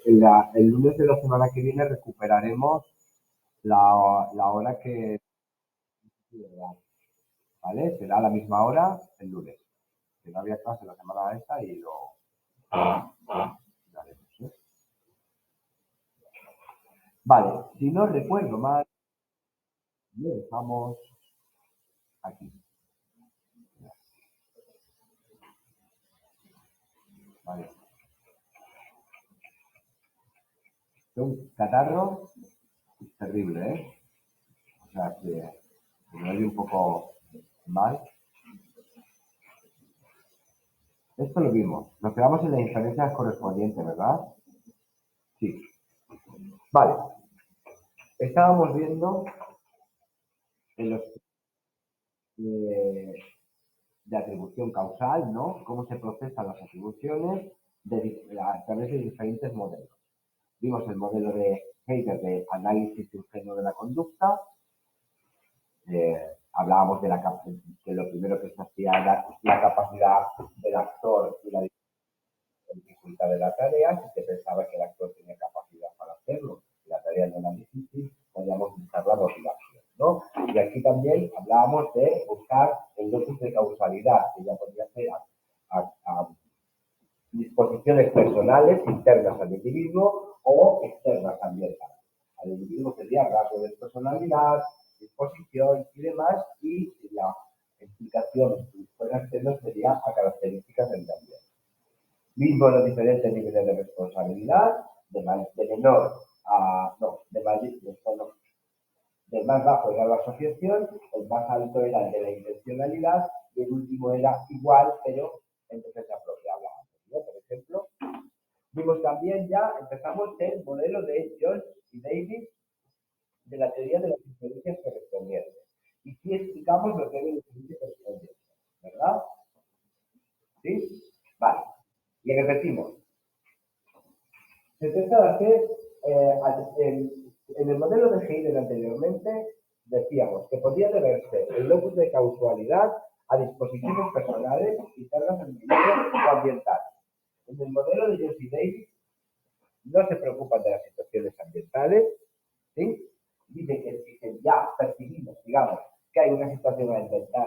el lunes de la semana que viene recuperaremos la hora que, ¿vale? Será a la misma hora el lunes. Que no había clase la semana esta y lo haremos, ¿eh? Vale, si no recuerdo mal, lo dejamos aquí. Vale. Un catarro terrible, ¿eh? O sea, que me oye un poco mal. Esto lo vimos. Nos quedamos en las inferencias correspondientes, ¿verdad? Sí. Vale. Estábamos viendo en los eh, de atribución causal, ¿no? Cómo se procesan las atribuciones a través de diferentes modelos. Vimos el modelo de Heider de análisis ingenuo de la conducta. Hablábamos de que lo primero que se hacía era la capacidad del actor y la dificultad de la tarea. Si se pensaba que el actor tenía capacidad para hacerlo y la tarea no era difícil, podíamos buscar la motivación, ¿no? Y aquí también hablábamos de buscar el locus de causalidad, que ya podría ser a disposiciones personales internas al individuo o externas también. Al individuo sería rasgo de personalidad, disposición y demás, y la explicación externa sería a características del también. Mismo los diferentes niveles de responsabilidad, de menor a, no, de mayor, del más bajo era la asociación, el más alto era el de la intencionalidad y el último era igual, pero en defensa propia hablábamos, ¿no? Por ejemplo, vimos también ya, empezamos el modelo de Jones y Davis de la teoría de las inferencias correspondientes. Y sí explicamos lo que es la inferencia correspondiente, ¿verdad? ¿Sí? Vale. Y repetimos. Se trata de hacer, en el modelo de Heider anteriormente, decíamos que podía deberse el locus de causalidad a disposiciones personales internas al individuo o ambientales. En el modelo de Jones y Davis no se preocupan de las situaciones ambientales, ¿sí? Dice que si ya percibimos, digamos, que hay una situación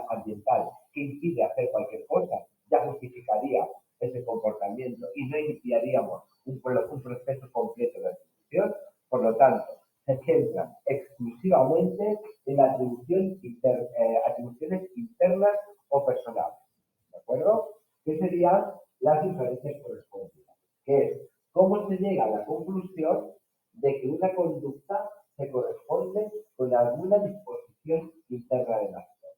ambiental que impide hacer cualquier cosa, ya justificaría ese comportamiento y no iniciaríamos un proceso completo de atribución. Por lo tanto, se centran exclusivamente en la atribuciones internas o personales. ¿De acuerdo? ¿Qué serían las diferencias correspondientes? Que es cómo se llega a la conclusión de que una conducta se corresponde con alguna disposición interna del actor.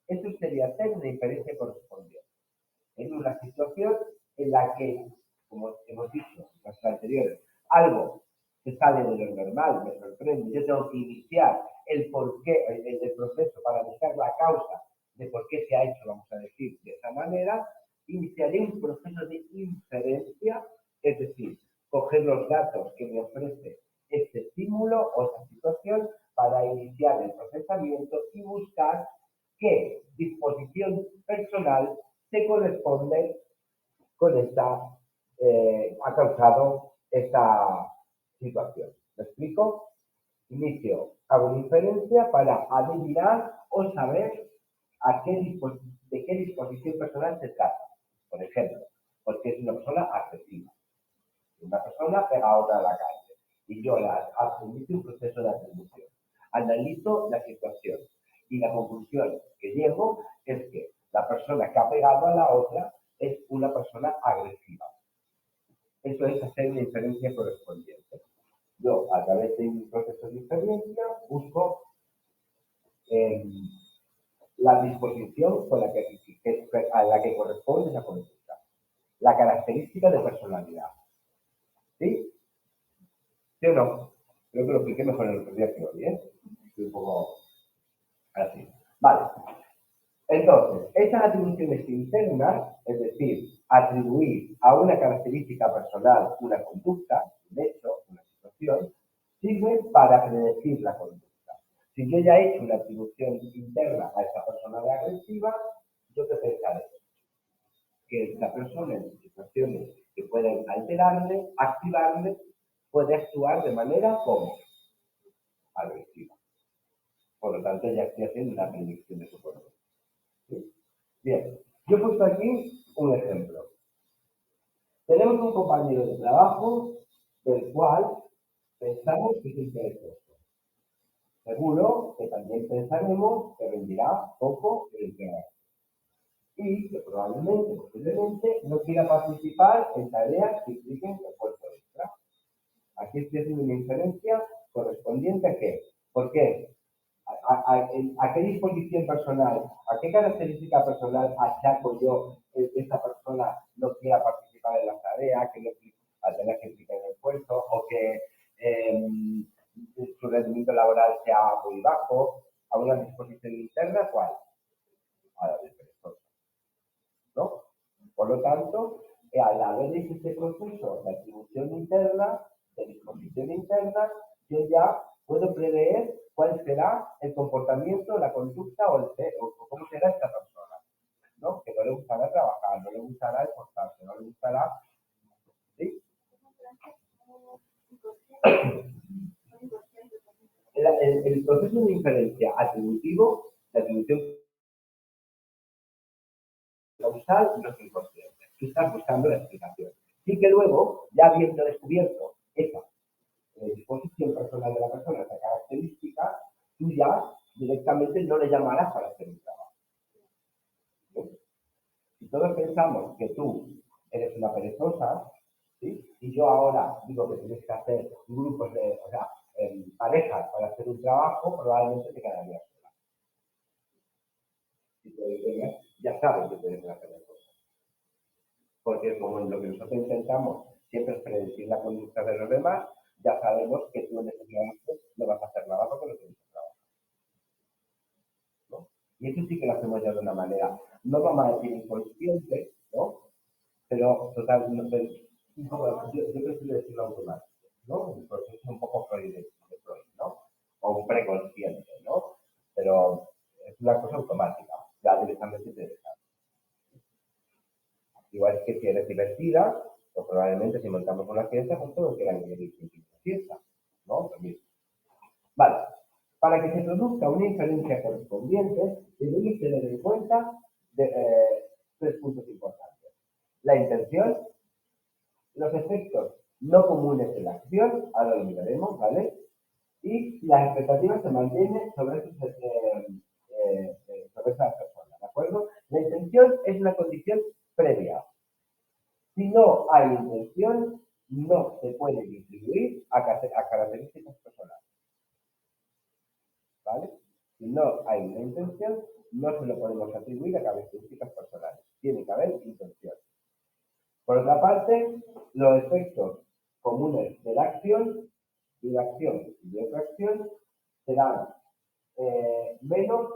Eso sería hacer una inferencia correspondiente. En una situación en la que, como hemos dicho en las anteriores, algo que sale de lo normal, me sorprende, yo tengo que iniciar el porqué, el proceso para buscar la causa de por qué se ha hecho, vamos a decir, de esa manera, iniciaré un proceso de inferencia, es decir, coger los datos que me ofrece este estímulo o esta situación para iniciar el procesamiento y buscar qué disposición personal se corresponde con ha causado esta situación. ¿Me explico? Inicio, hago una inferencia para adivinar o saber de qué disposición personal se trata. Por ejemplo, porque es una persona agresiva. Una persona pega a otra a la calle y yo inicio un proceso de atribución. Analizo la situación y la conclusión que llego es que la persona que ha pegado a la otra es una persona agresiva. Eso es hacer una inferencia correspondiente. Yo, a través de un proceso de inferencia, busco la disposición a la que corresponde esa conducta. La característica de personalidad. ¿Sí? ¿Sí o no? Creo que lo expliqué mejor en el otro día que hoy, ¿eh? Estoy un poco así. Vale. Entonces, estas atribuciones internas, es decir, atribuir a una característica personal una conducta, un hecho, una situación, sirven para predecir la conducta. Si yo ya he hecho una atribución interna a esa persona agresiva, yo qué pensaré que esta persona en situaciones que pueden alterarle, activarle puede actuar de manera como agresiva. Por lo tanto, ya estoy haciendo una predicción de su cuerpo. ¿Sí? Bien, yo he puesto aquí un ejemplo. Tenemos un compañero de trabajo del cual pensamos que es interesante. Seguro que también pensaremos que rendirá poco el trabajo y que probablemente, posiblemente, no quiera participar en tareas que impliquen esfuerzo extra. Aquí estoy haciendo una inferencia correspondiente a qué. ¿Por qué? ¿A qué disposición personal, a qué característica personal achaco yo que esta persona no quiera participar en las tareas, que no a tener que implicar el esfuerzo o que su rendimiento laboral sea muy bajo? ¿A una disposición interna cuál? A la del perezoso, ¿no? Por lo tanto, al haber hecho este proceso de atribución interna, de disposición interna, yo ya puedo prever cuál será el comportamiento, la conducta o cómo será esta persona, ¿no? Que no le gustará trabajar, no le gustará esforzarse, no le gustará, ¿sí? El proceso de inferencia atributivo, de atribución causal, no es inconsciente. Tú estás buscando la explicación. Sí que luego, ya habiendo descubierto esa disposición personal de la persona, esa característica, tú ya directamente no le llamarás para hacer un trabajo. ¿Sí? Si todos pensamos que tú eres una perezosa, ¿sí? Y yo ahora digo que tienes que hacer grupos de, o sea, parejas para hacer un trabajo, probablemente te quedarías sola. Si tú ya sabes que tú eres una perezosa. Porque como en lo que nosotros intentamos siempre es predecir la conducta de los demás, ya sabemos que tú en ese trabajo no vas a hacer nada porque no tienes trabajo, ¿no? Y eso sí que lo hacemos ya de una manera, no vamos a decir inconsciente, ¿no? Pero total, no sé, yo prefiero decirlo automático, ¿no? Un proceso un poco Freud, ¿no? O un preconsciente, ¿no? Pero es una cosa automática, ya directamente te deja. Igual que si eres divertida, pues probablemente si montamos una fiesta, pues todos quieran ir a una fiesta, ¿no? Lo mismo. Vale. Para que se produzca una inferencia correspondiente, debemos tener en cuenta tres puntos importantes. La intención, los efectos no comunes de la acción, ahora lo miraremos, ¿vale? Y si las expectativas se mantienen sobre esa persona, ¿de acuerdo? La intención es una condición previa. Si no hay intención, no se puede distribuir a características personales, ¿vale? Si no hay una intención, no se lo podemos atribuir a características personales. Tiene que haber intención. Por otra parte, los efectos comunes de la acción y de otra acción serán menos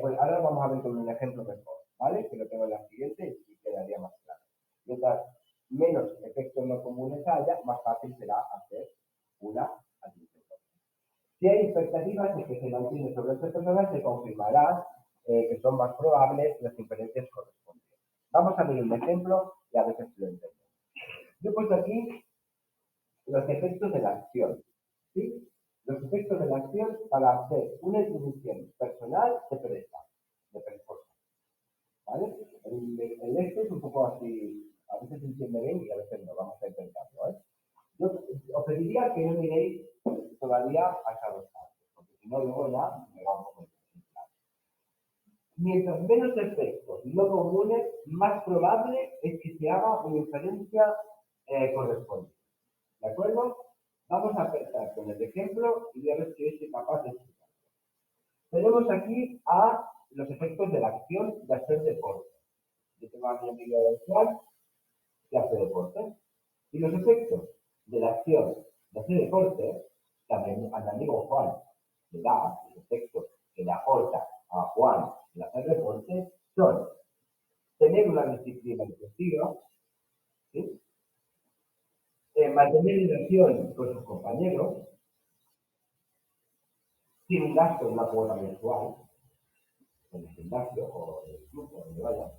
bueno, ahora vamos a ver con un ejemplo mejor, ¿vale? Que lo tengo en la siguiente y quedaría más claro. Mientras menos efectos no comunes haya, más fácil será hacer una atribución. Si hay expectativas de que se mantiene sobre estas personas, se confirmará que son más probables las inferencias correspondientes. Vamos a ver un ejemplo y a veces lo entendemos. Yo he puesto aquí los efectos de la acción, ¿sí? Los efectos de la acción para hacer una atribución personal de perezosa, ¿vale? El este es un poco así, a veces se entiende bien y a veces no, vamos a intentarlo, ¿eh? Yo os pediría que no miréis todavía a esa dos partes, porque si no luego ya me va un poco claro. Mientras menos efectos no comunes, más probable es que se haga una inferencia correspondiente. ¿De acuerdo? Vamos a empezar con el ejemplo y a ver si soy capaz de explicarlo. Tenemos aquí a los efectos de la acción de hacer deporte. Yo tengo a mi amigo Juan que hace deporte. Y los efectos de la acción de hacer deporte, también a mi amigo Juan le da, los efectos que le aporta a Juan el hacer deporte, son tener una disciplina excesiva, ¿sí? Mantener relación con sus compañeros, sin gasto en una cuota mensual, en el gimnasio o en el club o donde vaya.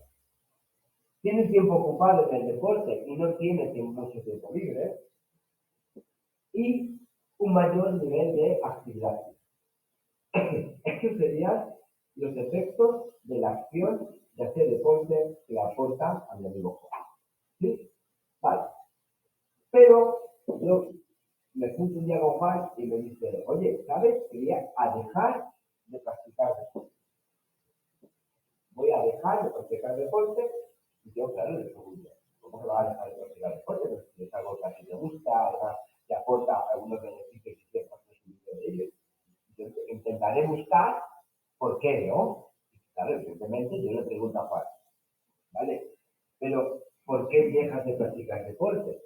Tiene tiempo ocupado en el deporte y no tiene mucho tiempo libre. y un mayor nivel de actividad. Estos serían los efectos de la acción de hacer deporte que aporta a mi amigo Juan. ¿Sí? Vale. Pero yo me junto un día con Juan y me dice, oye, ¿sabes? Quería dejar de practicar deporte. Voy a dejar de practicar deporte y yo, claro, le pregunto, ¿cómo que vas a dejar de practicar deporte? Pues si es algo que a ti te gusta, además te aporta algunos beneficios y ciertas posibilidades de ellos. Yo intentaré buscar por qué, ¿no? Claro, evidentemente yo le pregunto a Juan, ¿vale? Pero, ¿por qué dejas de practicar deporte?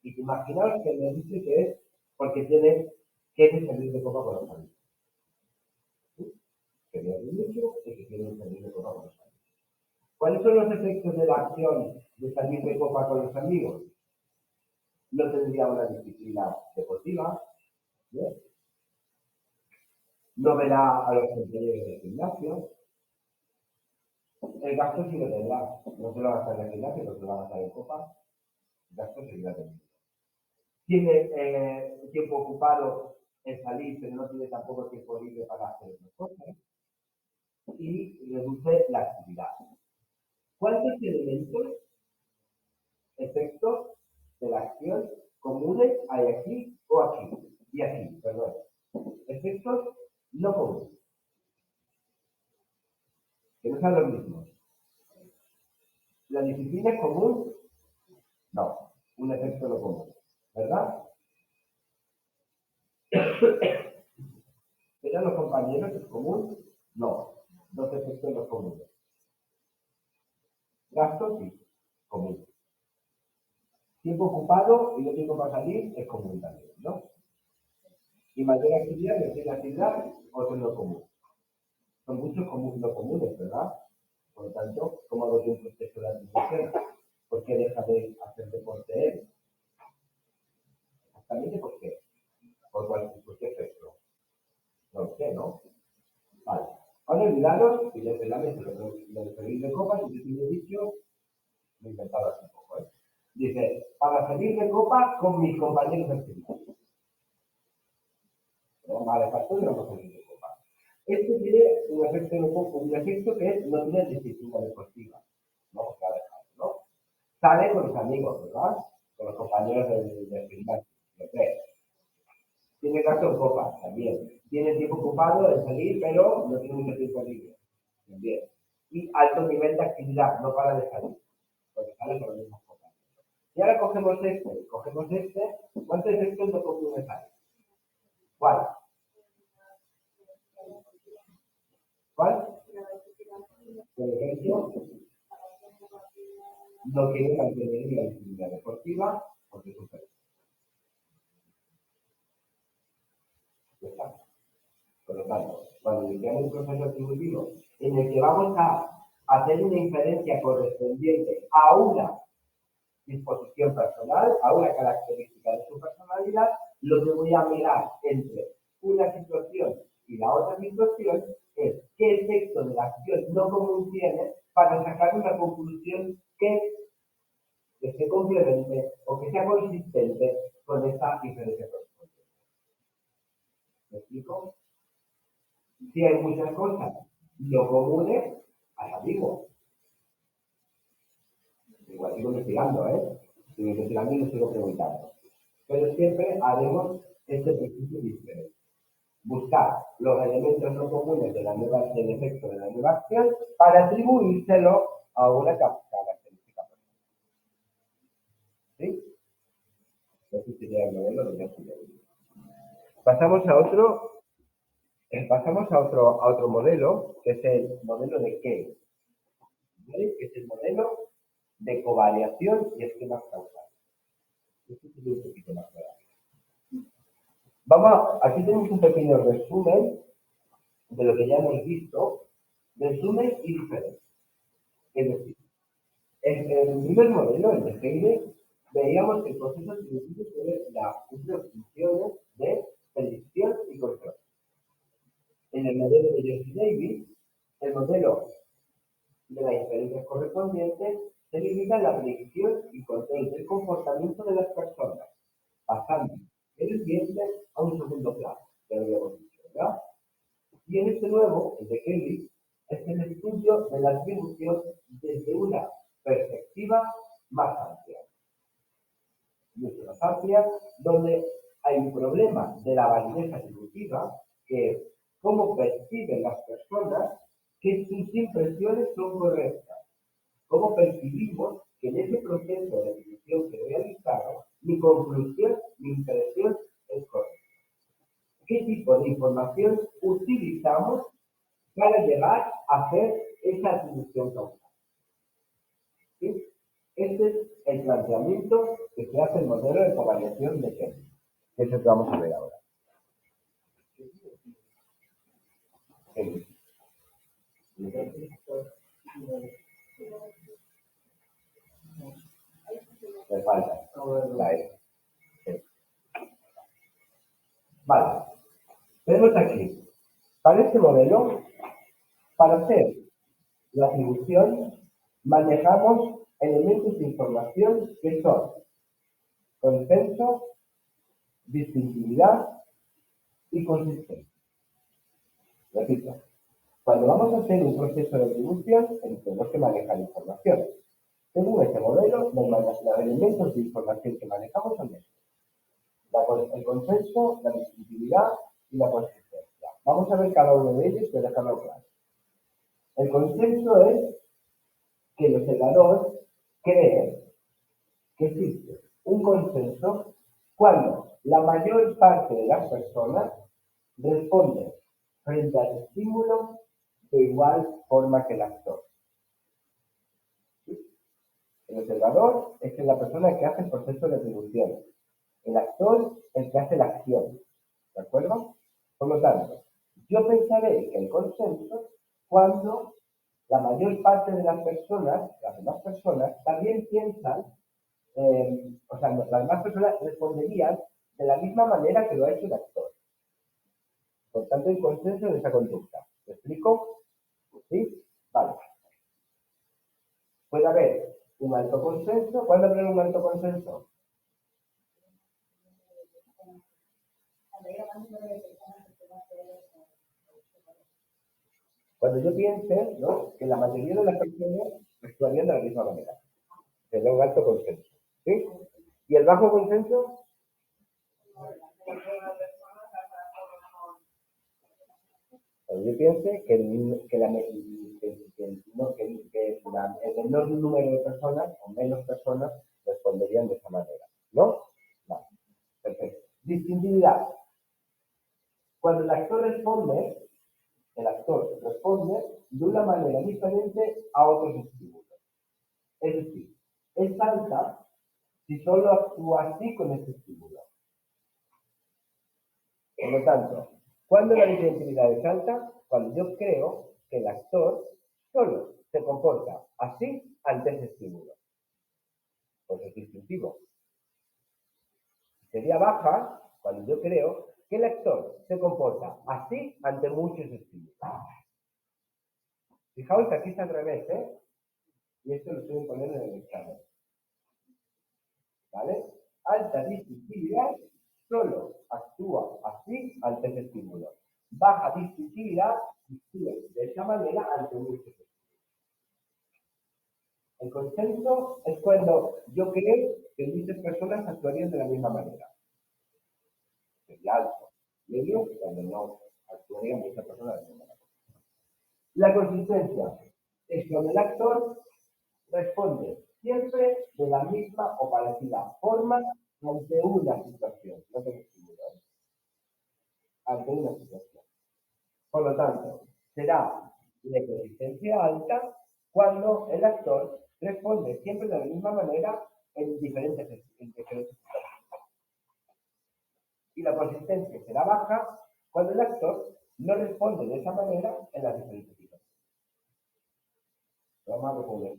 Y imaginaos que me dice que es porque quiere salir de copa con los amigos. ¿Sí? Que me habéis dicho que quiere salir de copa con los amigos. ¿Cuáles son los efectos de la acción de salir de copa con los amigos? No tendría una disciplina deportiva, ¿sí? No verá a los compañeros del gimnasio. El gasto sí lo tendrá. No se lo va a gastar en el gimnasio, no se lo va a gastar en copa. El gasto seguirá teniendo. Tiene tiempo ocupado en salir, pero no tiene tampoco tiempo libre para hacer otras cosas. Y reduce la actividad. ¿Cuántos elementos, efectos de la acción comunes hay aquí o aquí? Y aquí, perdón. Efectos no comunes, que no son los mismos. La disciplina es común, no, un efecto no común, ¿verdad? Pero los compañeros es común, no, dos efectos no comunes. Gasto, sí, común. Tiempo ocupado y no tiempo para salir es común también, ¿no? Y mayor actividad, decir actividad, otro no común. Son muchos no comunes, ¿verdad? Por lo tanto, ¿cómo hago yo un proceso de atribución? ¿Por qué deja de hacer deporte él? Exactamente por qué. ¿Por qué efecto? No lo sé, ¿no? Vale. Ahora olvidaros, y desde la mesa lo de salir de copas, y yo te he dicho, lo he inventado hace un poco, ¿eh? Dice, para salir de copa con mis compañeros de gimnasio. Vamos a dejar todo y vamos a salir de copa. Esto tiene un efecto que es no tener disciplina deportiva. Vamos a dejarlo, ¿no? Sale con los amigos, ¿verdad? Con los compañeros del gimnasio. Tiene gasto en copa, también. Tiene tiempo ocupado en salir, pero no tiene mucho tiempo libre. También. Y alto nivel de actividad, no para de salir. Porque sale con las mismas cosas. Y ahora cogemos este. ¿Cuántos efectos no comunes hay? ¿Cuál? ¿Cuál? Por ejemplo, no quiere mantener la disciplina deportiva porque es un perfecto. Por lo tanto, cuando iniciamos un proceso atributivo en el que vamos a hacer una inferencia correspondiente a una disposición personal, a una característica de su personalidad, lo que voy a mirar entre una situación y la otra situación es qué efecto de la acción no común tiene para sacar una conclusión que se complemente o que sea consistente con esta diferencia correspondiente. ¿Me explico? Si hay muchas cosas no comunes, hasta digo, igual sigo investigando, sigo investigando y me sigo preguntando. Pero siempre haremos este ejercicio diferente. Buscar los elementos no comunes del efecto de la nueva acción para atribuírselo a una característica personal. ¿Sí? Ese sería el modelo de Messi. Pasamos a otro modelo, que es el modelo de Keynes, ¿vale? Que es el modelo de covariación y esquemas causales. Esto es un poquito más grave. Aquí tenemos un pequeño resumen de lo que ya hemos visto, resumen y diferencia. Es decir, en el primer modelo, el de Keynes, veíamos que el proceso atributivo tiene las funciones de predicción y control. En el modelo de Joseph Davis, el modelo de las inferencias correspondientes se limita a la predicción y control del comportamiento de las personas, basando desciende a un segundo plano, ya lo habíamos dicho, ¿verdad? Y en este nuevo, el de Kelly, es el estudio de la atribución desde una perspectiva más amplia. Mucho más amplia, donde hay un problema de la validez atributiva, que es cómo perciben las personas que sus impresiones son correctas. Cómo percibimos que en ese proceso de atribución que he realizado, mi conclusión, mi impresión es correcta. ¿Qué tipo de información utilizamos para llegar a hacer esa atribución causal? ¿Sí? Este es el planteamiento que se hace el modelo de covariación de Kelly. Que es lo que vamos a ver ahora. Me falta la E. Vale. Tenemos aquí, para este modelo, para hacer la atribución, manejamos elementos de información que son consenso, distintividad y consistencia. Repito, cuando vamos a hacer un proceso de atribución, tenemos que manejar información. Según este modelo, los elementos de información que manejamos son estos: el consenso, la distintividad y la consistencia. Vamos a ver cada uno de ellos para dejarlo claro. El consenso es que el observador cree que existe un consenso cuando la mayor parte de las personas responden frente al estímulo de igual forma que el actor. ¿Sí? El observador es la persona que hace el proceso de atribución. El actor es el que hace la acción. ¿De acuerdo? Por lo tanto, yo pensaré que el consenso cuando la mayor parte de las personas, las demás personas, también piensan, o sea, las demás personas responderían de la misma manera que lo ha hecho el actor. Por tanto, hay consenso en esa conducta. ¿Me explico? ¿Sí? Vale. Puede haber un alto consenso. ¿Cuándo habrá un alto consenso? Cuando yo piense, ¿no?, que la mayoría de las personas actuarían de la misma manera. Sería un alto consenso. ¿Sí? ¿Y el bajo consenso? Cuando yo piense que el menor número de personas o menos personas responderían de esa manera. ¿No? Vale. Perfecto. Distintividad. Cuando el actor responde de una manera diferente a otros estímulos. Es decir, es alta si solo actúa así con ese estímulo. Por lo tanto, ¿cuándo la distintividad es alta? Cuando yo creo que el actor solo se comporta así ante ese estímulo. Pues es distintivo. Sería baja cuando yo creo que el actor se comporta así ante muchos estímulos. Fijaos que aquí está al revés, ¿eh? Y esto lo estoy poniendo en el examen. ¿Vale? Alta distintividad solo actúa así ante ese estímulo. Baja distintividad actúa de esa manera ante muchos estímulos. El consenso es cuando yo creo que muchas personas actuarían de la misma manera. Sería alto. Medio, cuando no actuarían muchas personas de la misma manera. La consistencia es cuando el actor responde siempre de la misma o parecida forma ante una situación. No te estímulo, ante una situación. Por lo tanto, será de consistencia alta cuando el actor responde siempre de la misma manera en diferentes situaciones. Y la consistencia será baja cuando el actor no responde de esa manera en las diferentes situaciones. Vamos a responder.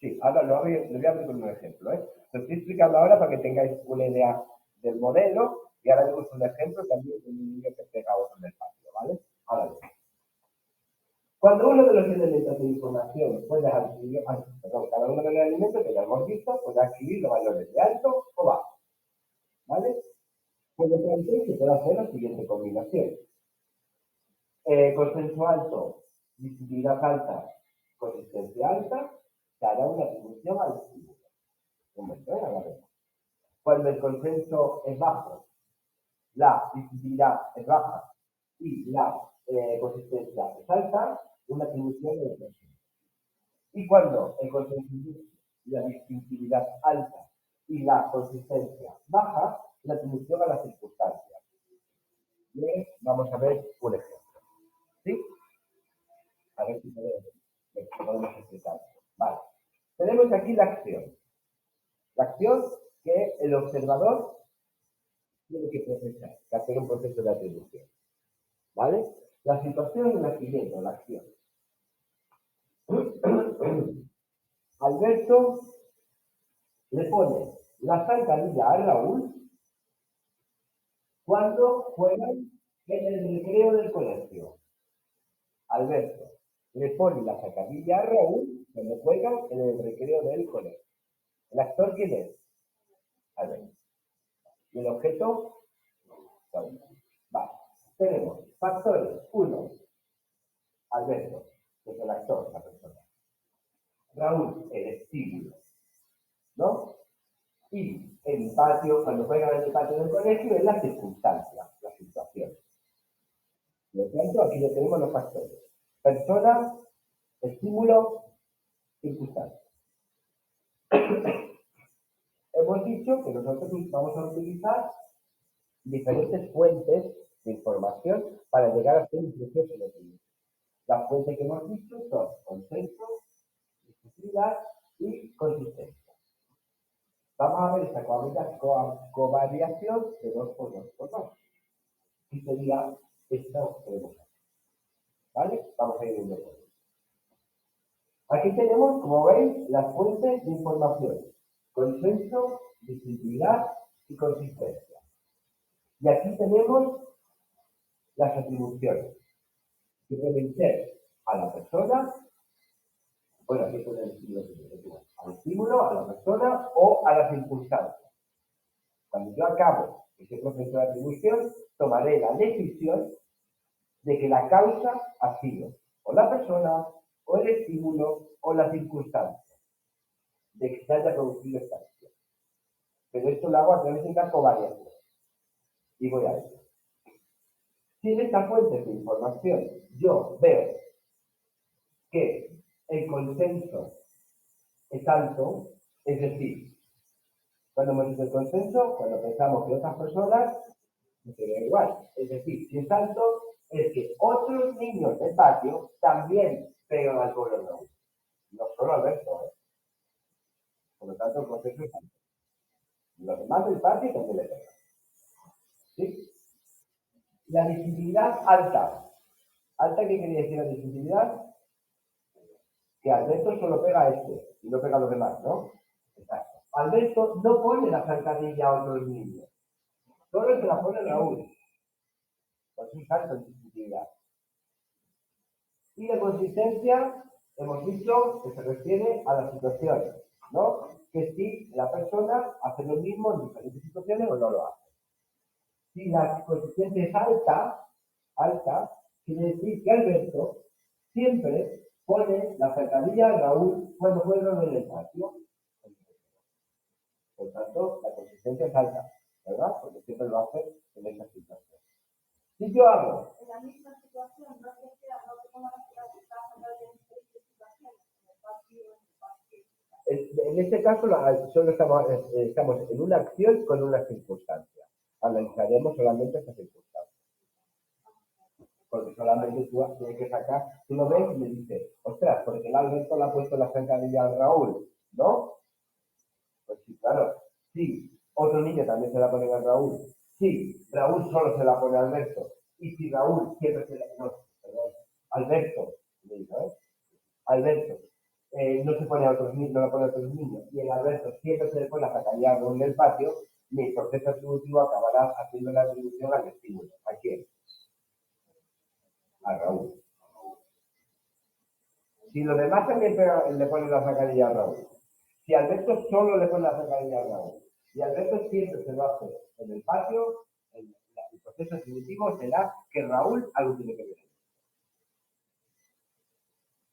Sí, ahora lo voy a abrir con un ejemplo. Lo estoy explicando ahora para que tengáis una idea del modelo y ahora vemos un ejemplo también de un niño que pega otro en el patio, ¿vale? Ahora bien. Cuando uno de los elementos de información puede adquirir, perdón, cada uno de los elementos que ya hemos visto puede adquirir los valores de alto o bajo, ¿vale? Por lo tanto, se puede hacer la siguiente combinación. Consenso alto, visibilidad alta, consistencia alta, se hará una atribución al estímulo. Cuando el consenso es bajo, la visibilidad es baja y la consistencia es alta, una atribución de la persona. Y cuando el consenso y la visibilidad alta y la consistencia baja, la atribución a las circunstancias. Bien, vamos a ver un ejemplo. ¿Sí? A ver si podemos explicar. Vale. Tenemos aquí la acción. La acción que el observador tiene que procesar, que hacer un proceso de atribución. ¿Vale? La situación es la siguiente, la acción. Alberto le pone la zancadilla a Raúl cuando juegan en el recreo del colegio. Alberto le pone la zancadilla a Raúl cuando juegan en el recreo del colegio. ¿El actor quién es? Alberto. ¿Y el objeto? Vale. Tenemos factores. 1. Alberto, que es el actor, la persona. Raúl, el estímulo, ¿no? Y el patio, cuando juegan en el patio del colegio, es la circunstancia, la situación. Por lo tanto, aquí ya tenemos los factores. Persona, estímulo, circunstancia. Hemos dicho que nosotros vamos a utilizar diferentes fuentes de información para llegar a hacer un proceso de opinión. Las fuentes que hemos visto son consenso, visibilidad y consistencia. Vamos a ver esta covariación de 2 por 2 por 2. Y sería esto que vemos aquí. ¿Vale? Vamos a ir viendo por ello. Aquí tenemos, como veis, las fuentes de información. Consenso, visibilidad y consistencia. Y aquí tenemos las atribuciones, que pueden ser a la persona, bueno, aquí pueden al estímulo, a la persona o a la circunstancia. Cuando yo acabo ese proceso de atribución, tomaré la decisión de que la causa ha sido o la persona, o el estímulo, o la circunstancia de que se haya producido esta acción. Pero esto lo hago a través de una covariación. Y voy a ello. Si en esta fuente de información yo veo que el consenso es alto, es decir, cuando hemos dicho el consenso, cuando pensamos que otras personas no se ve igual. Es decir, si es alto, es que otros niños del patio también pegan al pobre Raúl. No solo Alberto, ¿eh? Por lo tanto, el consenso es alto. Los demás del patio también le pegan. ¿Sí? La visibilidad alta. ¿Alta qué quiere decir la visibilidad? Que Alberto solo pega a este y no pega a los demás, ¿no? Exacto. Alberto no pone la zancadilla a otros niños. Solo se la pone Raúl. Por eso es alto en visibilidad. Y la consistencia, hemos dicho que se refiere a la situación, ¿no? Que si la persona hace lo mismo en diferentes situaciones o no lo hace. Si la consistencia es alta, quiere decir que Alberto siempre pone la zancadilla a Raúl cuando juega en el patio. Por tanto, la consistencia es alta, ¿verdad? Porque siempre lo hace en esa situación. Si yo hago en la misma situación, no es que sea, no tengo una situación en diferentes situaciones, en el partido. En este caso, solo estamos en una acción con una circunstancia. Analizaremos solamente esa circunstancia. Porque solamente tú tienes que sacar, tú lo ves y me dices, ostras, porque el Alberto le ha puesto la zancadilla al Raúl, ¿no? Pues sí, claro. Sí, otro niño también se la pone al Raúl. Sí, Raúl solo se la pone a Alberto. Y si Raúl siempre se la... No, perdón. Alberto, me dijo, ¿eh? Alberto no se pone a otros niños, no la pone a otros niños, y el Alberto siempre se le pone a sacar Raúl del patio, mi proceso atributivo acabará haciendo la atribución al estímulo. ¿A quién? A Raúl. Si los demás también le ponen la zancadilla a Raúl, si Alberto solo le pone la zancadilla a Raúl, y Alberto siempre se lo hace en el patio, el proceso atributivo será que Raúl algo tiene que ver.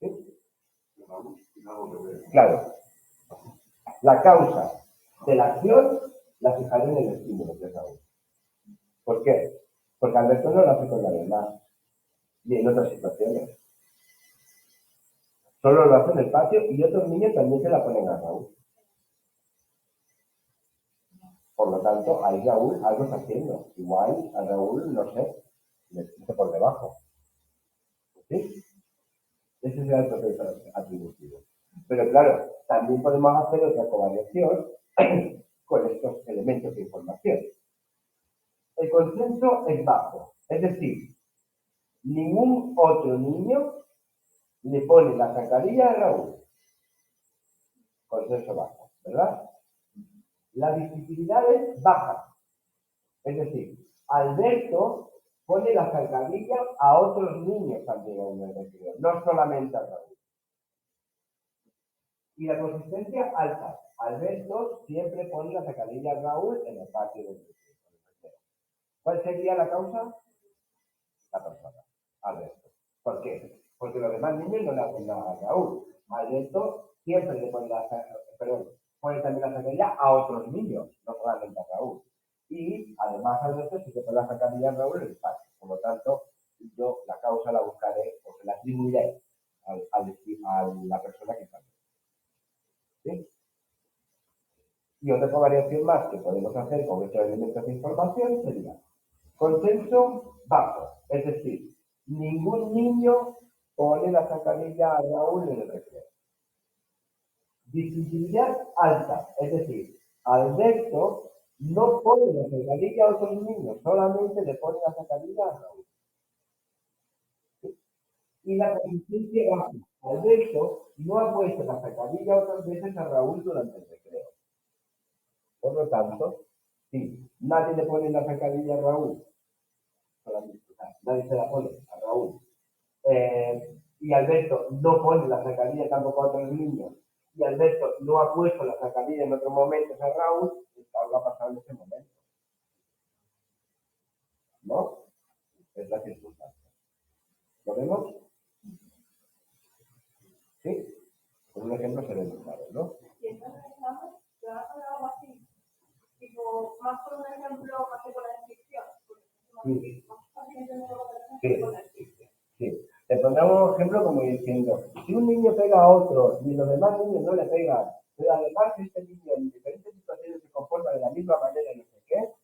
¿Sí? Claro. La causa de la acción la fijaré en el estímulo de Raúl. ¿Por qué? Porque Alberto no lo hace con la verdad, y en otras situaciones. Solo lo hace en el patio y otros niños también se la ponen a Raúl. Por lo tanto, ahí Raúl algo está haciendo. Igual a Raúl, no sé, le puse por debajo. ¿Sí? Ese será el proceso atributivo. Pero claro, también podemos hacer otra covariación con estos elementos de información. El consenso es bajo, es decir, ningún otro niño le pone la zancadilla a Raúl. Consenso bajo, ¿verdad? La visibilidad es baja, es decir, Alberto pone la zancadilla a otros niños también en el recreo, no solamente a Raúl. Y la consistencia alta. Alberto siempre pone la zancadilla a Raúl en el patio del recreo. ¿Cuál sería la causa? La persona, Alberto. ¿Por qué? Porque los demás niños no le hacen nada a Raúl. Alberto siempre le pone pone también la zancadilla a otros niños, no solamente a Raúl. Y además Alberto sí que pone la zancadilla a Raúl en el patio. Por lo tanto, yo la causa la buscaré o se la atribuiré a la persona que está. ¿Sí? Y otra variación más que podemos hacer con estos elementos de información sería consenso bajo, es decir, ningún niño pone la zancadilla a Raúl en el recreo. Visibilidad alta, es decir, Alberto no pone la zancadilla a otros niños, solamente le pone la zancadilla a Raúl. ¿Sí? Y la consistencia baja, Alberto no ha puesto la zancadilla otras veces a Raúl durante el recreo. Por lo tanto, si nadie le pone la zancadilla a Raúl, nadie se la pone a Raúl, y Alberto no pone la zancadilla tampoco a otros niños, y Alberto no ha puesto la zancadilla en otros momentos a Raúl, algo ha pasado en ese momento. ¿No? Es la circunstancia. ¿Lo vemos? ¿Sí? Con un ejemplo se ve muy claro, ¿no? Y entonces, ¿no? Te vas a hacer algo así, tipo, más por un ejemplo, más que por la descripción. Sí. Sí. Te pondremos un ejemplo como diciendo, si un niño pega a otro y los demás niños no le pegan, pero además este niño en diferentes situaciones se comporta de la misma manera y no sé qué,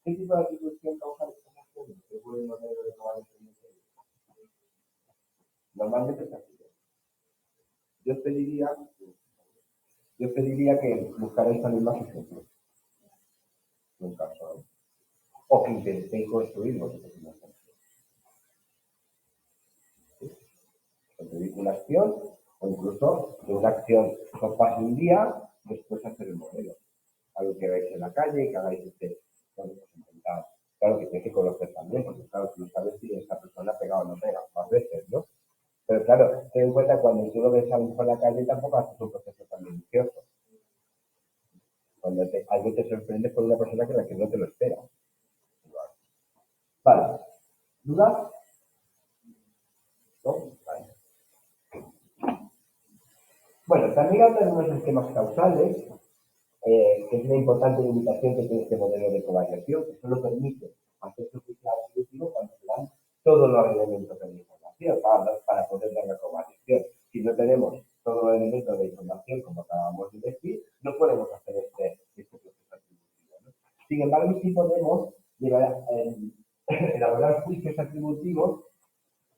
¿qué tipo de atribución causa estas acciones? Normalmente es así. Yo pediría que buscarais también más ejemplos. En un caso, ¿no? O que intentéis construir vosotros una acción. Una acción, o incluso de una acción que os pase un día, después hacer el modelo. Algo que veáis en la calle, que hagáis claro que tienes que conocer también, porque claro, tú no sabes si esta persona pega o no pega, más veces, ¿no? Pero claro, ten en cuenta cuando tú lo ves a alguien por la calle, tampoco haces un proceso tan delicioso. Cuando algo te sorprende por una persona que la que no te lo espera. Vale. ¿Dudas? ¿No? Vale. Bueno, también hablan de unos esquemas causales, que es una importante limitación que tiene este modelo de covariación, que solo permite hacer su ciclo atributivo cuando se dan todos los elementos de la información para poder dar la covariación. Si no tenemos todos los elementos de información, como acabamos de decir, no podemos hacer este proceso atributivo, ¿no? Sin embargo, sí podemos elaborar juicios atributivos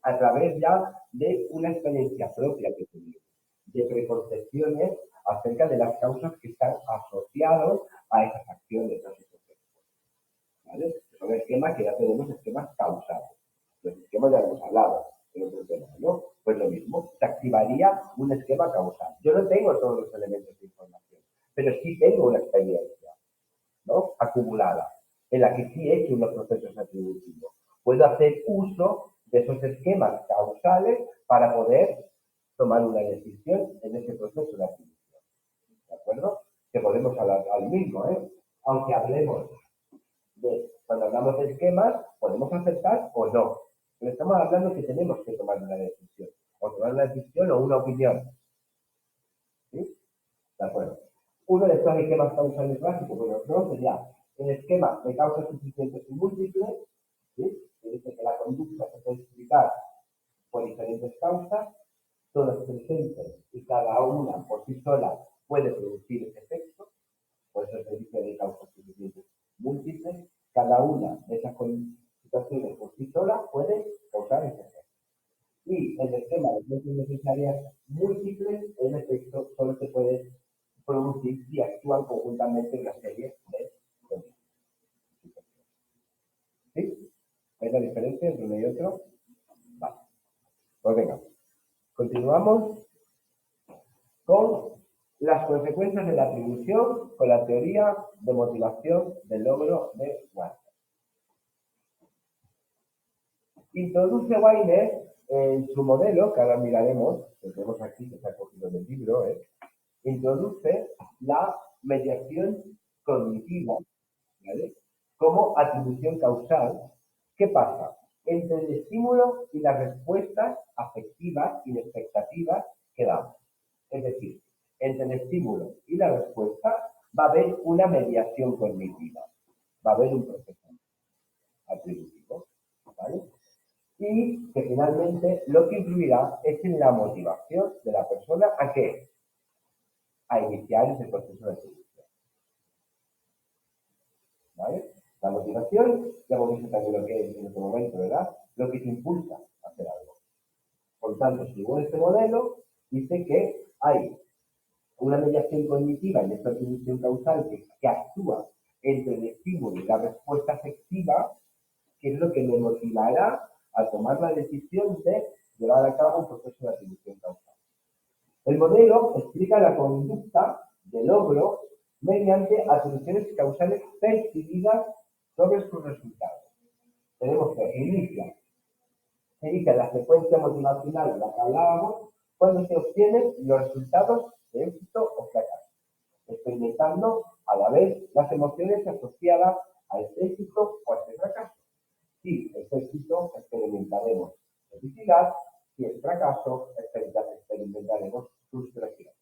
a través ya de una experiencia propia que tenemos, de preconcepciones acerca de las causas que están asociadas a esas acciones, a esos procesos. ¿Vale? Son esquemas que ya tenemos, esquemas causales. Los esquemas ya hemos hablado en otro tema, ¿no? Pues lo mismo, se activaría un esquema causal. Yo no tengo todos los elementos de información, pero sí tengo una experiencia, ¿no? Acumulada, en la que sí he hecho unos procesos atributivos. Puedo hacer uso de esos esquemas causales para poder tomar una decisión en ese proceso de atribución. ¿De acuerdo? Que podemos hablar al mismo, ¿eh? Aunque hablemos cuando hablamos de esquemas, podemos aceptar o no. Pero estamos hablando que tenemos que tomar una decisión. O tomar una decisión o una opinión. ¿Sí? De acuerdo. Uno de estos esquemas causales básicos, bueno, no sería el esquema de causas suficientes y múltiples, ¿sí? Que dice que la conducta se puede explicar por diferentes causas, todas presentes y cada una por sí sola puede producir ese efecto, por eso se dice de causas suficientes múltiples, cada una de esas situaciones por sí sola puede causar ese efecto. Y el esquema de fuerzas necesarias múltiples, el efecto solo se puede producir si actúan conjuntamente una serie de condiciones. ¿Sí? ¿Veis la diferencia entre uno y otro? Vale. Pues venga, continuamos con las consecuencias de la atribución con la teoría de motivación del logro de Walter. Introduce Weiner en su modelo, que ahora miraremos, que tenemos aquí, que se ha cogido del libro, introduce la mediación cognitiva, ¿vale? Como atribución causal. ¿Qué pasa? Entre el estímulo y las respuestas afectivas y expectativas que damos. Es decir, entre el estímulo y la respuesta va a haber una mediación cognitiva, va a haber un proceso atributivo, ¿vale? Y que finalmente lo que influirá es en la motivación de la persona a qué? A iniciar ese proceso de atribución. ¿Vale? La motivación, ya hemos visto también lo que es en otro momento, ¿verdad? Lo que te impulsa a hacer algo. Por lo tanto, según este modelo, dice que hay una mediación cognitiva en esta atribución causal que actúa entre el estímulo y la respuesta afectiva, que es lo que me motivará a tomar la decisión de llevar a cabo un proceso de atribución causal. El modelo explica la conducta de logro mediante atribuciones causales percibidas sobre sus resultados. Tenemos que inicia la secuencia motivacional de la que hablábamos cuando se obtienen los resultados de éxito o fracaso, experimentando a la vez las emociones asociadas a este éxito o a este fracaso. Si es éxito, experimentaremos felicidad, si es fracaso, experimentaremos frustración.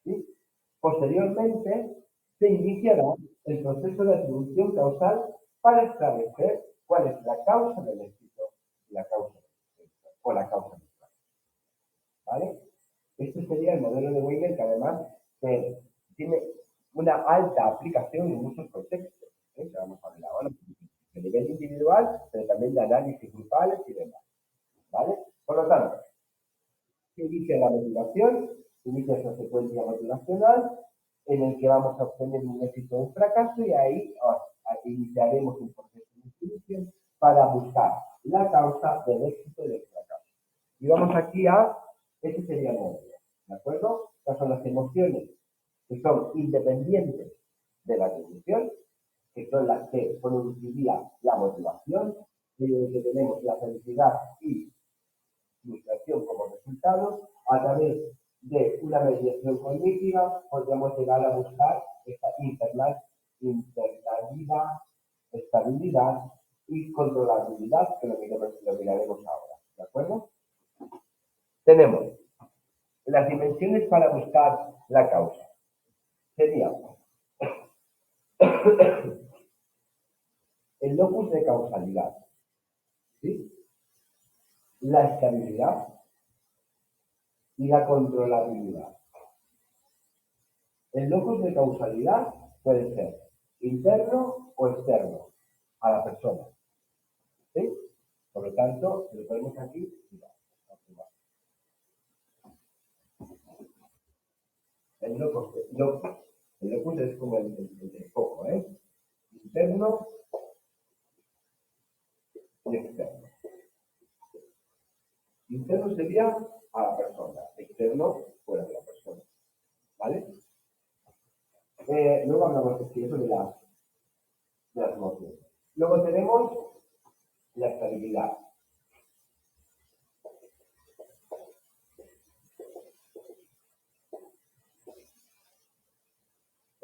¿Sí? Posteriormente, se iniciará el proceso de atribución causal para establecer cuál es la causa del éxito y la causa del éxito, o la causa del fracaso. ¿Vale? Este sería el modelo de Weiner, que además tiene una alta aplicación en muchos contextos, que vamos a ver ahora, a nivel individual, pero también de análisis grupales y demás. ¿Vale? Por lo tanto, se inicia la motivación, se inicia esa secuencia motivacional, en el que vamos a obtener un éxito o un fracaso, y ahí iniciaremos un proceso de distribución para buscar la causa del éxito y del fracaso. Y vamos aquí ese sería el modelo, ¿de acuerdo? Estas son las emociones que son independientes de la atribución, que son las que produciría la motivación, que tenemos la felicidad y frustración como resultado. A través de una mediación cognitiva podríamos llegar a buscar esta internalidad, estabilidad y controlabilidad, que lo miraremos ahora, ¿de acuerdo? Tenemos las dimensiones para buscar la causa. Sería el locus de causalidad, ¿sí? La estabilidad y la controlabilidad. El locus de causalidad puede ser interno o externo a la persona, ¿sí? Por lo tanto, lo ponemos aquí. El locus es como el foco, interno y externo. Interno sería a la persona, externo fuera de la persona, ¿vale? Luego hablamos de eso de las emociones. Luego tenemos la estabilidad.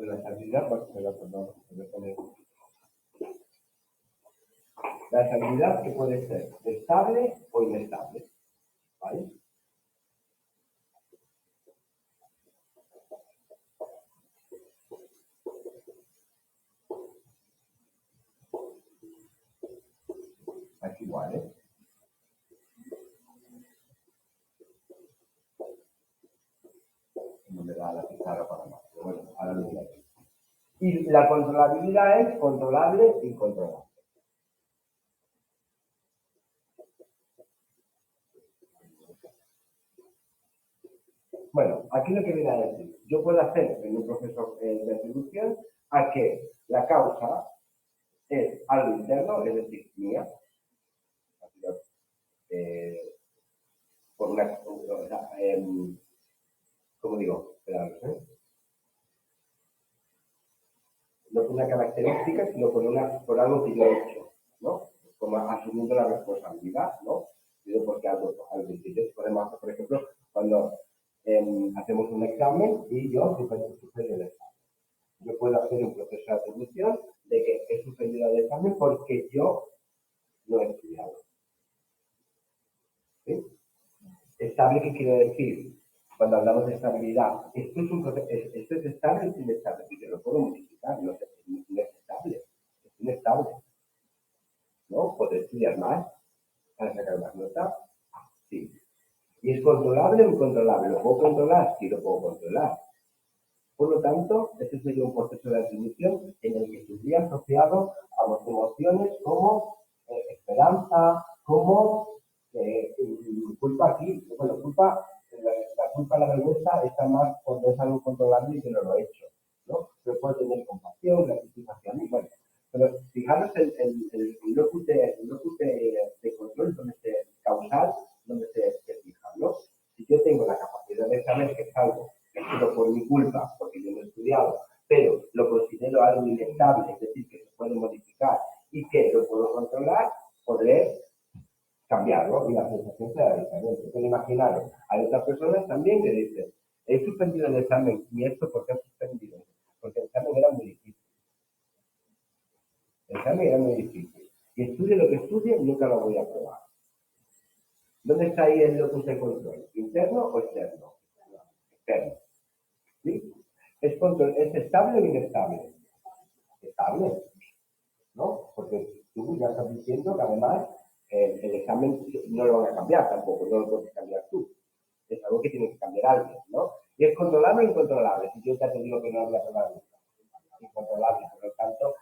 Pues la estabilidad, bueno, perdón, voy a poner. La estabilidad que puede ser estable o inestable, ¿vale? Aquí igual, ¿eh? No me da la pizarra para más, pero bueno, ahora lo diré. Y la controlabilidad es controlable e incontrolable. Bueno, aquí lo que viene a decir, yo puedo hacer en un proceso de atribución a que la causa es algo interno, es decir, mía, eh, por una, o sea, ¿cómo digo? No por una característica, sino por algo que yo he hecho, ¿no? Como asumiendo la responsabilidad, ¿no? Digo porque algo que podemos hacer, por ejemplo, cuando hacemos un examen y yo suspendo el examen. Yo puedo hacer un proceso de atribución de que he suspendido el examen porque yo no he estudiado. ¿Sí? Estable, ¿qué quiere decir? Cuando hablamos de estabilidad, esto es un proceso, esto es estable o inestable, y yo lo puedo modificar, no es estable, es inestable, ¿no? Poder estudiar más para sacar más notas, sí. ¿Y es controlable o incontrolable? ¿Lo puedo controlar? Sí, lo puedo controlar. Por lo tanto, este sería un proceso de atribución en el que estuviera asociado a las emociones como esperanza, como culpa aquí. Bueno, la culpa, la vergüenza está más cuando es algo controlable y que no lo he hecho, ¿no? Pero puedo tener compasión, gratitud hacia mí, bueno. Pero fijaros el locus de control, donde se causal, donde se fija, ¿no? Si yo tengo la capacidad de saber que es algo que ha sido por mi culpa, porque yo no he estudiado, pero lo considero algo inestable, es decir, que se puede modificar y que lo puedo controlar, podré cambiarlo y la sensación será diferente. Pero imaginaros, hay otras personas también que dicen, he suspendido el examen, ¿y esto por qué he suspendido? Porque el examen era muy difícil. El examen era muy difícil. Y estudie lo que estudie, nunca lo voy a probar. ¿Dónde está ahí el locus de control? ¿Interno o externo? Externo. ¿Sí? ¿Es estable o inestable? Estable, ¿no? Porque tú ya estás diciendo que además el examen no lo van a cambiar tampoco, no lo puedes cambiar tú. Es algo que tiene que cambiar alguien, ¿no? Y es controlable o incontrolable. Si yo ya te digo que no voy a probar nunca. Incontrolable. Por lo tanto,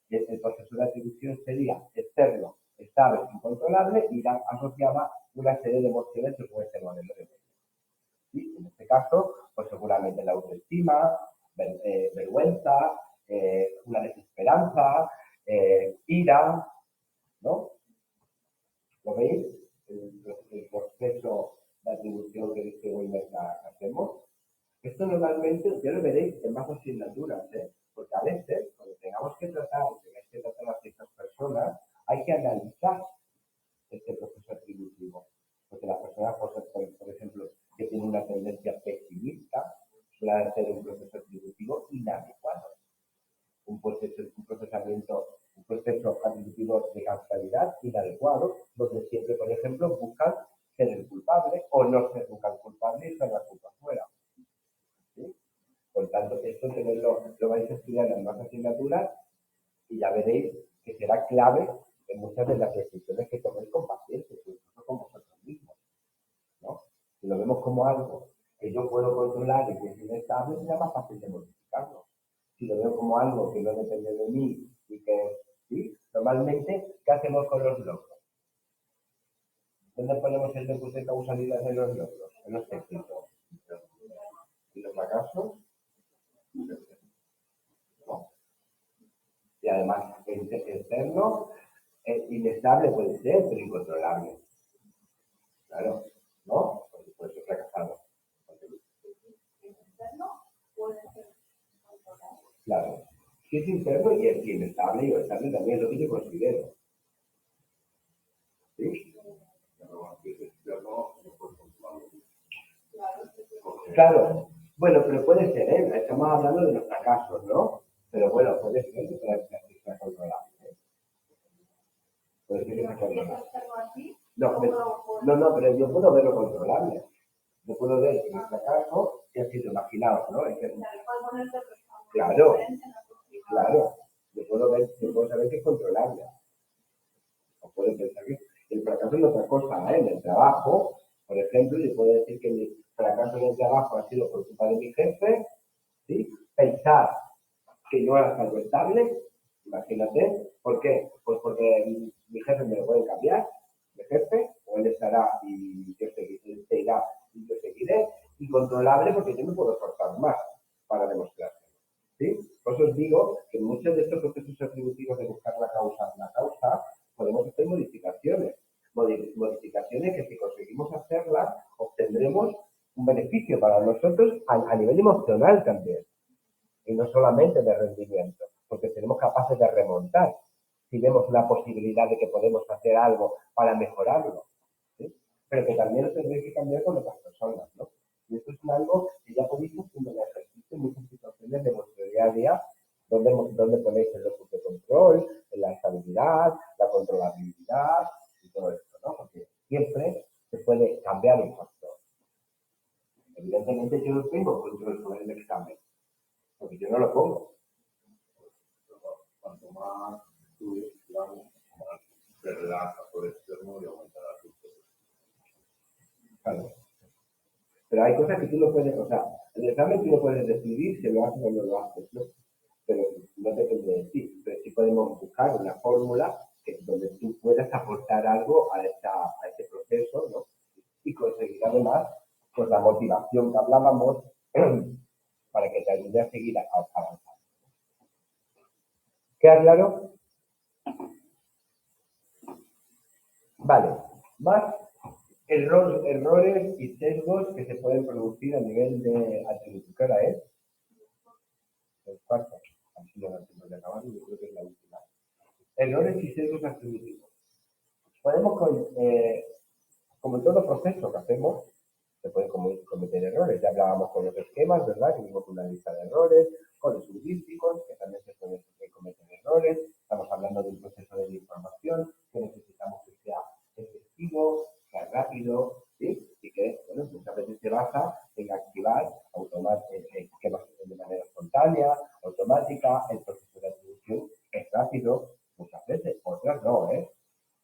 el proceso de atribución sería externo, estable, incontrolable y asociaba una serie de emociones que puede ser modelo de ¿sí? En este caso, pues seguramente la autoestima, vergüenza, una desesperanza, ira, ¿no? ¿Lo veis? El proceso de atribución que dice Weiner que hacemos. Esto normalmente, ya lo veréis en más asignaturas, ¿eh? Porque a veces, cuando tengamos que tratar, a ciertas personas, hay que analizar este proceso atributivo. Porque las personas, por ejemplo, que tienen una tendencia pesimista, suelen hacer un proceso atributivo inadecuado. Un proceso atributivo de causalidad inadecuado, donde siempre, por ejemplo, buscan ser el culpable o no ser nunca el culpable y echar la culpa fuera. ¿Sí? Por tanto, esto lo vais a estudiar en más asignaturas y ya veréis que será clave en muchas de las decisiones que toméis con pacientes, incluso con vosotros mismos, ¿no? Si lo vemos como algo que yo puedo controlar y que es inestable, será más fácil de modificarlo. Si lo veo como algo que no depende de mí y que, ¿sí? Normalmente, ¿qué hacemos con los logros? ¿Dónde ponemos el locus de causalidad de los logros? En los éxitos. ¿Y los fracasos? No. Y además, externo, inestable puede ser, pero incontrolable. Claro, ¿no? Porque puede ser fracasado. Claro. Si es interno y es inestable y estable también es lo que yo considero. ¿Sí? Claro. Bueno, pero puede ser, ¿eh? Estamos hablando de los fracasos, ¿no? Pero bueno, puede ser que sea controlable. ¿Eh? Puede ser que sea controlable. No, pero yo puedo verlo controlable. Yo puedo ver que el fracaso que ha sido, imaginaos, ¿no? Claro, claro. Yo puedo saber que es controlable. O puedo pensar que el fracaso es otra cosa, ¿eh? En el trabajo, por ejemplo, yo puedo decir que mi fracaso en el trabajo ha sido por culpa de mi jefe, ¿sí? Pensar que no era algo estable, imagínate, ¿por qué? Pues porque mi jefe me lo puede cambiar, mi jefe, o él estará y yo seguiré, él se irá y yo seguiré, y controlable porque yo me puedo forzar más para demostrarlo, ¿sí? Por eso os digo que muchos de estos procesos atributivos de buscar la causa, podemos hacer modificaciones, modificaciones que si conseguimos hacerlas, obtendremos un beneficio para nosotros a nivel emocional también y no solamente de rendimiento, porque seremos capaces de remontar si vemos una posibilidad de que podemos hacer algo para mejorarlo, ¿sí? Pero que también lo tendréis que cambiar con otras personas, ¿no? Y esto es algo que ya podéis hacer en el ejercicio en muchas situaciones de vuestro día a día, donde ponéis el locus de control, la estabilidad, la controlabilidad y todo esto, ¿no? Porque siempre se puede cambiar un factor. Evidentemente yo no tengo control sobre el examen, porque yo no lo pongo. Cuanto más tú digamos, más te relajas por externo y aumentará tu poder. Claro. Pero hay cosas que tú no puedes, o sea, en el examen tú no puedes decidir si lo haces o no lo haces, ¿no? Pero no depende de ti. Pero sí podemos buscar una fórmula donde tú puedas aportar algo a este proceso, ¿no? Y conseguir además, pues la motivación que hablábamos para que te ayude a seguir avanzando. ¿Queda claro? Vale. Más errores y sesgos que se pueden producir a nivel de atribución. ¿Qué hora es? El cuarto. Así no lo tengo que acabar, yo creo que es la última. Errores y sesgos atributivos. Podemos, como en todo proceso que hacemos, se pueden cometer errores. Ya hablábamos con los esquemas, ¿verdad? Que vimos una lista de errores, con los heurísticos, que también se pueden cometer errores. Estamos hablando de un proceso de información que necesitamos que sea efectivo, sea rápido, ¿sí? Y que, bueno, muchas veces se basa en activar esquemas de manera espontánea, automática. El proceso de atribución es rápido, muchas veces, otras no, ¿eh?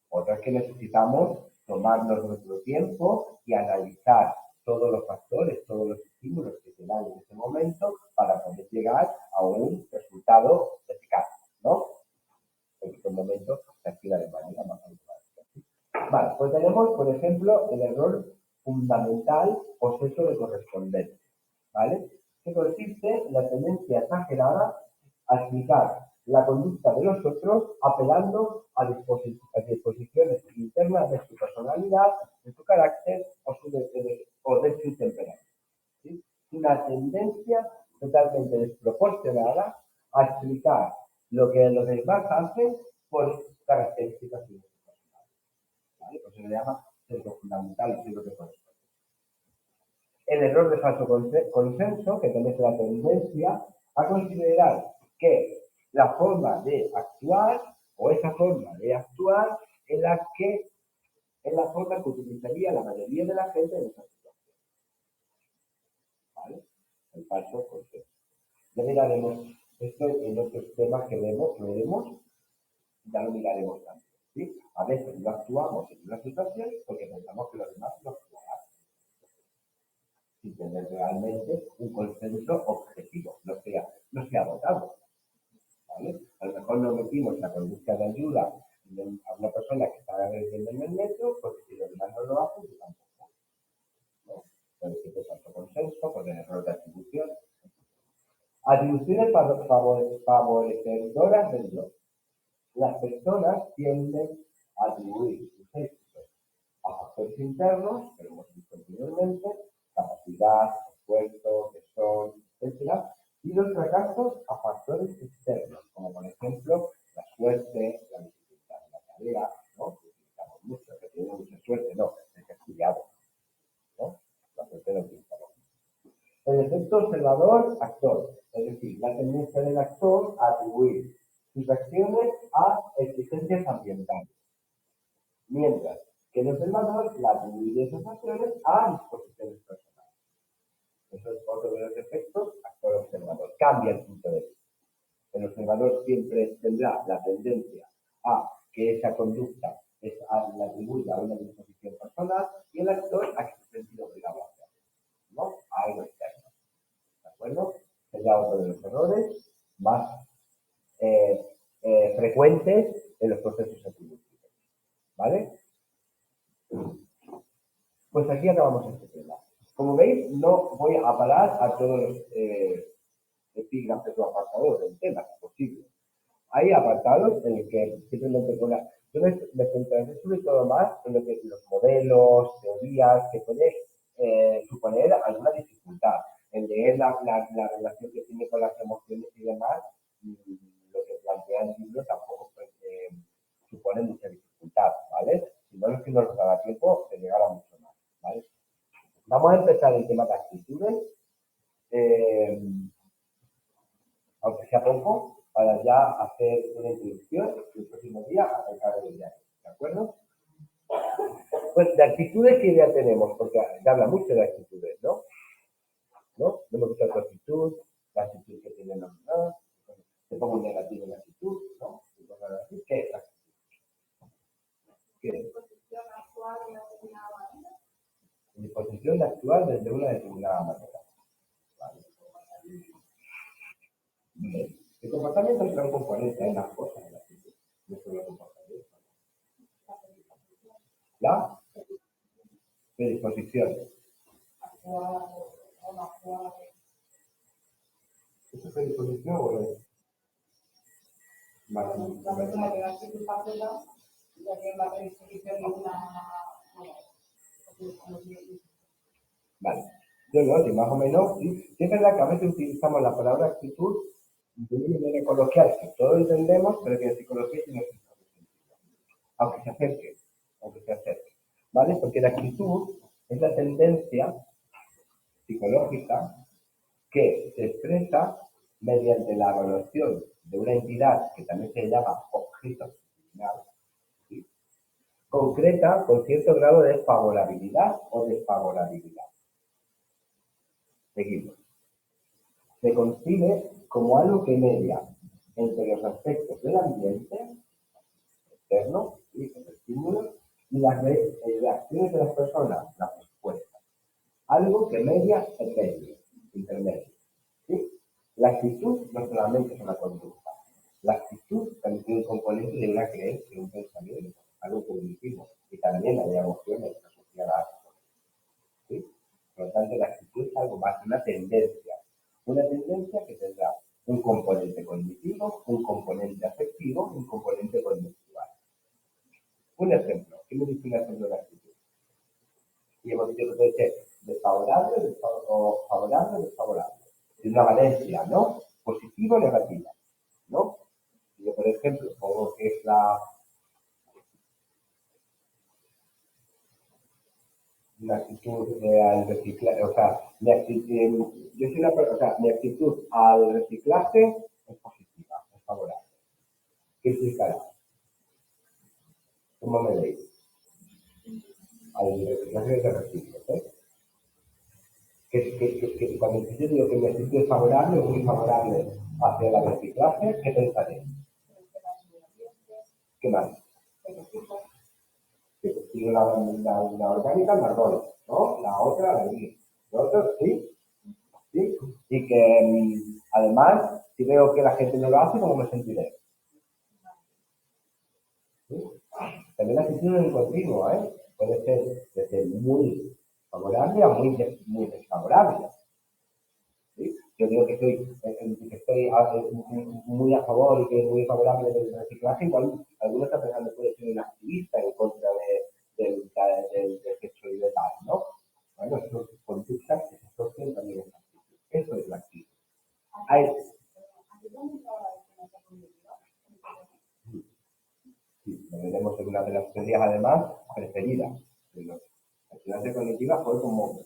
Otras que necesitamos tomarnos nuestro tiempo y analizar todos los factores, todos los estímulos que se dan en ese momento para poder llegar a un resultado eficaz, ¿no? En este momento se activa de manera más automática. Vale, pues tenemos, por ejemplo, el error fundamental o sesgo de correspondencia, ¿vale? Que consiste en la tendencia exagerada a explicar la conducta de los otros apelando a disposiciones internas de su personalidad, de su carácter o de su temperamento. ¿Sí? Una tendencia totalmente desproporcionada a explicar lo que los demás hacen por características de su personalidad. ¿Vale? Pues se le llama sesgo fundamental, sesgo de correspondencia. El error de falso consenso, que también es la tendencia a considerar que la forma de actuar o esa forma de actuar es la forma que utilizaría la mayoría de la gente en esa situación. ¿Vale? El falso consenso. Ya miraremos esto en otros temas que veremos, ya lo miraremos también. ¿Sí? A veces no actuamos en una situación porque pensamos que los demás no actuarán, sin tener realmente un consenso objetivo, no sea votado. ¿Vale? A lo mejor nos metimos en la conducta de ayuda a una persona que está agrediendo en el metro, porque si los demás no lo hacen, yo tampoco. ¿No? Por ejemplo, falso consenso, por el error de atribución. Atribuciones favorecedoras del yo. Las personas tienden a atribuir sus éxitos a factores internos, que lo hemos visto anteriormente, capacidad, esfuerzo, tesón, etc. Y los fracasos a factores externos, como por ejemplo la suerte, la dificultad de la tarea, ¿no? Que utilizamos mucho, que tenemos mucha suerte, no, el que ha estudiado, ¿no? La suerte no utilizamos. El efecto observador-actor, es decir, la tendencia del actor a atribuir sus acciones a exigencias ambientales, mientras que el observador la atribuye esas acciones a disposiciones personales. Eso es otro de los efectos actor-observador. Cambia el punto de vista. El observador siempre tendrá la tendencia a que esa conducta la atribuya a una disposición personal y el actor a que se siente obligado a hacerlo, ¿no? A algo externo. ¿De acuerdo? Sería otro de los errores más frecuentes en los procesos atributivos. ¿Vale? Pues aquí acabamos este tema. Como veis, no voy a parar a todos los epígrafes o apartados del tema, si es posible. Hay apartados en los que simplemente yo me centraré sobre todo más en lo que los modelos, teorías que puede suponer alguna dificultad. En leer la relación que tiene con las emociones y demás, lo que plantea el libro tampoco supone mucha dificultad, ¿vale? Si no es que no nos dará tiempo de llegar a mucho más, ¿vale? Vamos a empezar el tema de actitudes, aunque sea poco, para ya hacer una introducción y el próximo día arrancar el viaje, ¿de acuerdo? Pues de actitudes, ¿qué idea tenemos? Porque se habla mucho de actitudes, ¿no? ¿No? No me gusta tu actitud, la actitud que tienen los demás, te pongo un negativo en la actitud, ¿no? ¿Qué es la actitud? ¿Qué es? Disposición de actuar desde una determinada manera. ¿Vale? Bien. El comportamiento es un componente, hay más cosas en la actitud, no solo el comportamiento. La predisposición. ¿Eso es predisposición o es más? Vale. Yo no, si más o menos, sí, es verdad que a veces utilizamos la palabra actitud de una manera coloquial, que todos entendemos, pero que en psicología tiene otro sentido. Aunque se acerque, ¿vale? Porque la actitud es la tendencia psicológica que se expresa mediante la evaluación de una entidad que también se llama objeto final, ¿sí? Concreta con cierto grado de favorabilidad o desfavorabilidad. Seguimos. Se concibe como algo que media entre los aspectos del ambiente externo, ¿sí? Los estímulos, y las reacciones de las personas, las respuestas. Algo que media el medio, intermedio. ¿Sí? La actitud no solamente es una conducta. La actitud también tiene un componente de una creencia, de un pensamiento, algo cognitivo, y también hay emociones asociadas a eso. ¿Sí? Por lo tanto, la actitud es algo más, una tendencia que tendrá un componente cognitivo, un componente afectivo, un componente conductual. Un ejemplo, ¿qué me dice un ejemplo de actitud? Y hemos dicho que puede ser desfavorable o favorable o desfavorable. Es una valencia, ¿no? Positiva o negativa, ¿no? Yo, por ejemplo, pongo que es una actitud al reciclaje, o sea, mi actitud al reciclaje es positiva, es favorable. ¿Qué significará? ¿Cómo me veis? Al reciclaje de reciclo, ¿eh? Que cuando yo digo que mi actitud es favorable o muy favorable hacia el reciclaje, ¿qué pensaré? ¿Qué más? Que tiene la orgánica, la doy, ¿no? La otra, la gris. Lo otro, sí, sí. Y que además, si veo que la gente no lo hace, ¿cómo me sentiré? ¿Sí? También la actitud es continuo, ¿eh? Puede ser desde muy favorable a muy desfavorable. ¿Sí? Yo digo que estoy muy a favor y que es muy favorable del reciclaje, igual algunos están pensando que puede ser un activista en contra del desecho y de tal, ¿no? Bueno, eso son conductas que se asocian también a la actitud. Eso es la actitud. Sí, lo veremos en una de las teorías además preferidas. La enseñanza cognitiva fue como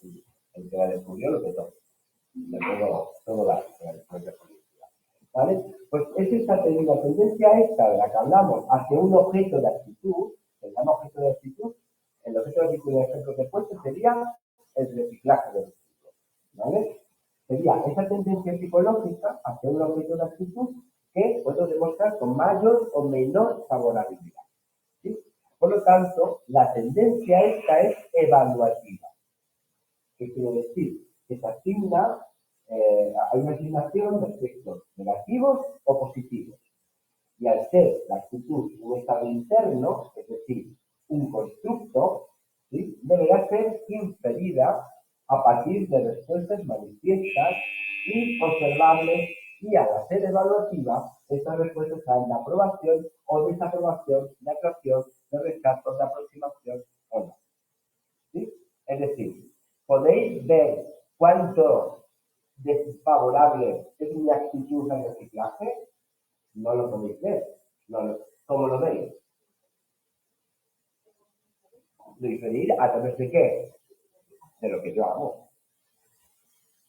el que la descubrió lo que todo. de todo la policía. ¿Vale? Pues es esta la tendencia esta de la que hablamos hacia un objeto de actitud, se llama objeto de actitud, el objeto de actitud, el ejemplo que he puesto sería el reciclaje de residuos. ¿Vale? Sería esa tendencia psicológica hacia un objeto de actitud que puedo demostrar con mayor o menor favorabilidad. ¿Sí? Por lo tanto, la tendencia esta es evaluativa. ¿Qué quiere decir? Que se asigna, hay una asignación de aspectos negativos o positivos. Y al ser la actitud un estado interno, es decir, un constructo, ¿sí? Deberá ser inferida a partir de respuestas manifiestas y observables, y al ser evaluativa, estas respuestas traen de aprobación o desaprobación, de atracción, de rechazo, de aproximación o no. ¿Sí? Es decir, podéis ver cuánto desfavorable es mi actitud al reciclaje. No lo podéis ver. ¿Cómo lo veis? Lo inferir a través de qué? De lo que yo hago.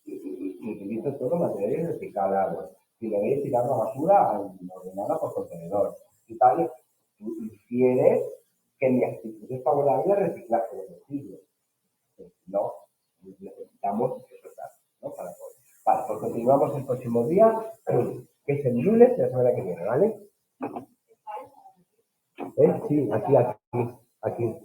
Y utilizo todo materiales reciclables. Si lo veis, tirar la basura ordenada por contenedor. Y tal, tú infieres que mi actitud es favorable al reciclaje de residuos. No, necesitamos eso, ¿no? Para poder. Vale, pues continuamos el próximo día, que es el lunes de la semana que viene, ¿vale? Sí, aquí.